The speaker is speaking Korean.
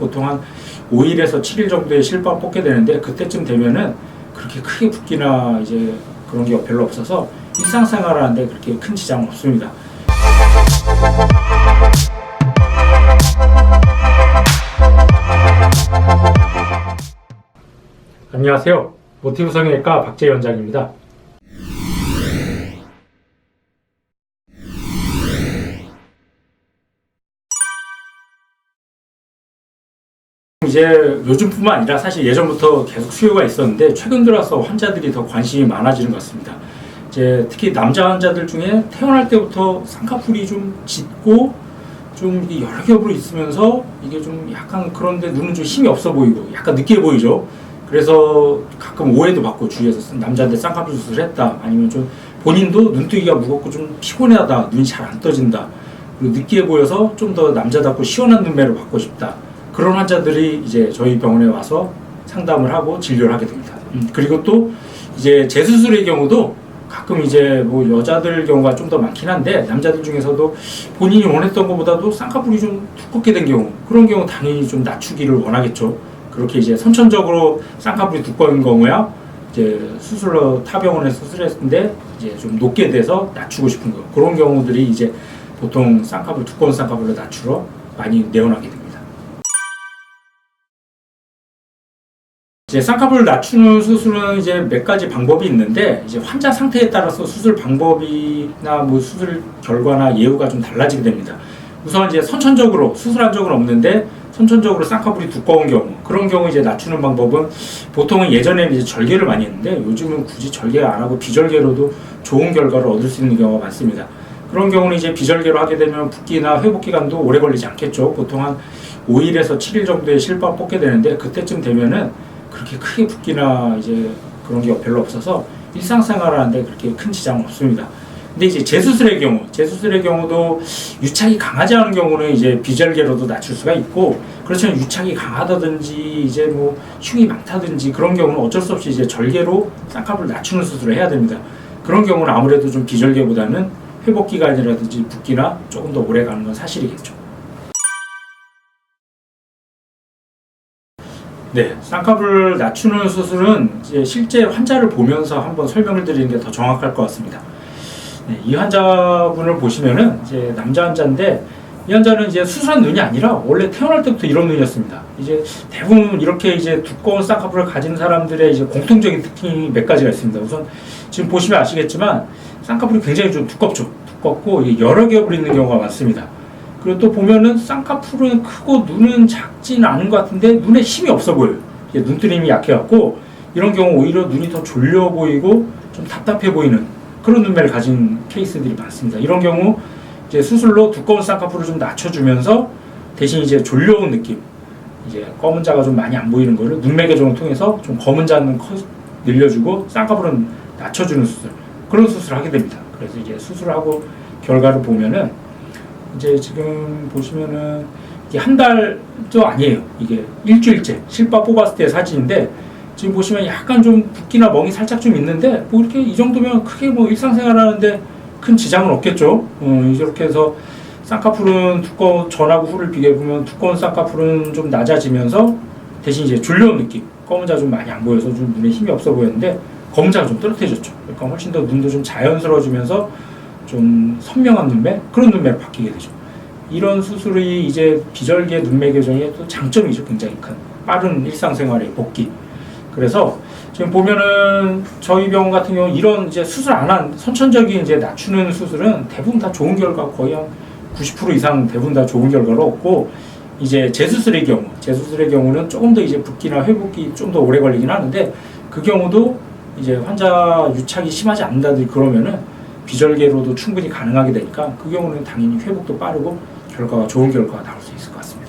보통 한 5일에서 7일 정도의 실밥 뽑게 되는데, 그때쯤 되면은 그렇게 크게 붓기나 이제 그런 게 별로 없어서 일상생활하는데 그렇게 큰 지장은 없습니다. 안녕하세요. 모티브 성형외과 박재희 원장입니다. 이제 요즘뿐만 아니라 사실 예전부터 계속 수요가 있었는데, 최근 들어서 환자들이 더 관심이 많아지는 것 같습니다. 이제 특히 남자 환자들 중에 태어날 때부터 쌍꺼풀이 좀 짙고 좀 여러 겹으로 있으면서 이게 좀 약간, 그런데 눈은 좀 힘이 없어 보이고 약간 느끼해 보이죠. 그래서 가끔 오해도 받고, 주위에서 남자한테 쌍꺼풀 수술했다, 아니면 좀 본인도 눈뜨기가 무겁고 좀 피곤하다, 눈이 잘 안 떠진다, 그리고 느끼해 보여서 좀 더 남자답고 시원한 눈매를 받고 싶다, 그런 환자들이 이제 저희 병원에 와서 상담을 하고 진료를 하게 됩니다. 그리고 또 이제 재수술의 경우도 가끔 이제 뭐 여자들 경우가 좀 더 많긴 한데, 남자들 중에서도 본인이 원했던 것보다도 쌍꺼풀이 좀 두껍게 된 경우, 그런 경우 당연히 좀 낮추기를 원하겠죠. 그렇게 이제 선천적으로 쌍꺼풀이 두꺼운 경우야 이제 수술로 타 병원에 수술했는데 이제 좀 높게 돼서 낮추고 싶은 거, 그런 경우들이 이제 보통 쌍꺼풀, 두꺼운 쌍꺼풀로 낮추러 많이 내원하게 됩니다. 이제 쌍꺼풀 낮추는 수술은 이제 몇 가지 방법이 있는데, 이제 환자 상태에 따라서 수술 방법이나 뭐 수술 결과나 예후가 좀 달라지게 됩니다. 우선 이제 선천적으로 수술한 적은 없는데 선천적으로 쌍꺼풀이 두꺼운 경우, 그런 경우 이제 낮추는 방법은, 보통은 예전에는 이제 절개를 많이 했는데 요즘은 굳이 절개 안 하고 비절개로도 좋은 결과를 얻을 수 있는 경우가 많습니다. 그런 경우는 이제 비절개로 하게 되면 붓기나 회복 기간도 오래 걸리지 않겠죠. 보통 한 5일에서 7일 정도의 실밥 뽑게 되는데, 그때쯤 되면은 그렇게 크게 붓기나 이제 그런 게 별로 없어서 일상생활하는데 그렇게 큰 지장은 없습니다. 근데 이제 재수술의 경우도 유착이 강하지 않은 경우는 이제 비절개로도 낮출 수가 있고, 그렇지만 유착이 강하다든지 이제 뭐 흉이 많다든지 그런 경우는 어쩔 수 없이 이제 절개로 쌍꺼풀 낮추는 수술을 해야 됩니다. 그런 경우는 아무래도 좀 비절개보다는 회복 기간이라든지 붓기나 조금 더 오래 가는 건 사실이겠죠. 네, 쌍꺼풀 낮추는 수술은 이제 실제 환자를 보면서 한번 설명을 드리는 게 더 정확할 것 같습니다. 네, 이 환자분을 보시면은 이제 남자 환자인데, 이 환자는 이제 수술한 눈이 아니라 원래 태어날 때부터 이런 눈이었습니다. 이제 대부분 이렇게 이제 두꺼운 쌍꺼풀을 가진 사람들의 이제 공통적인 특징이 몇 가지가 있습니다. 우선 지금 보시면 아시겠지만 쌍꺼풀이 굉장히 좀 두껍고 여러 겹을 있는 경우가 많습니다. 그리고 또 보면은 쌍꺼풀은 크고 눈은 작지는 않은 것 같은데 눈에 힘이 없어 보여요. 눈뜨림이 약해갖고 이런 경우 오히려 눈이 더 졸려 보이고 좀 답답해 보이는 그런 눈매를 가진 케이스들이 많습니다. 이런 경우 이제 수술로 두꺼운 쌍꺼풀을 좀 낮춰주면서 대신 이제 졸려온 느낌, 이제 검은 자가 좀 많이 안 보이는 거를 눈매 교정을 통해서 좀 검은 자는 늘려주고 쌍꺼풀은 낮춰주는 수술, 그런 수술을 하게 됩니다. 그래서 이제 수술하고 결과를 보면은 이제 지금 보시면은 이게 한 달도 아니에요. 이게 일주일째 실밥 뽑았을 때 사진인데, 지금 보시면 약간 좀 붓기나 멍이 살짝 좀 있는데, 뭐 이렇게 이 정도면 크게 뭐 일상생활 하는데 큰 지장은 없겠죠. 이렇게 해서 쌍꺼풀은 전하고 후를 비교해보면 두꺼운 쌍꺼풀은 좀 낮아지면서 대신 이제 졸려온 느낌, 검은 자 좀 많이 안 보여서 좀 눈에 힘이 없어 보였는데 검은 자가 좀 또렷해졌죠. 그러니까 훨씬 더 눈도 좀 자연스러워지면서 좀 선명한 눈매, 그런 눈매로 바뀌게 되죠. 이런 수술이 이제 비절개 눈매 교정의 또 장점이죠. 굉장히 큰 빠른 일상생활의 복귀. 그래서 지금 보면은 저희 병원 같은 경우 이런 이제 수술 안 한 선천적인 이제 낮추는 수술은 대부분 다 좋은 결과, 거의 한 90% 이상 대부분 다 좋은 결과를 얻고, 이제 재수술의 경우는 조금 더 이제 붓기나 회복이 좀 더 오래 걸리긴 하는데, 그 경우도 이제 환자 유착이 심하지 않는다든지 그러면은 비절개로도 충분히 가능하게 되니까 그 경우는 당연히 회복도 빠르고 좋은 결과가 나올 수 있을 것 같습니다.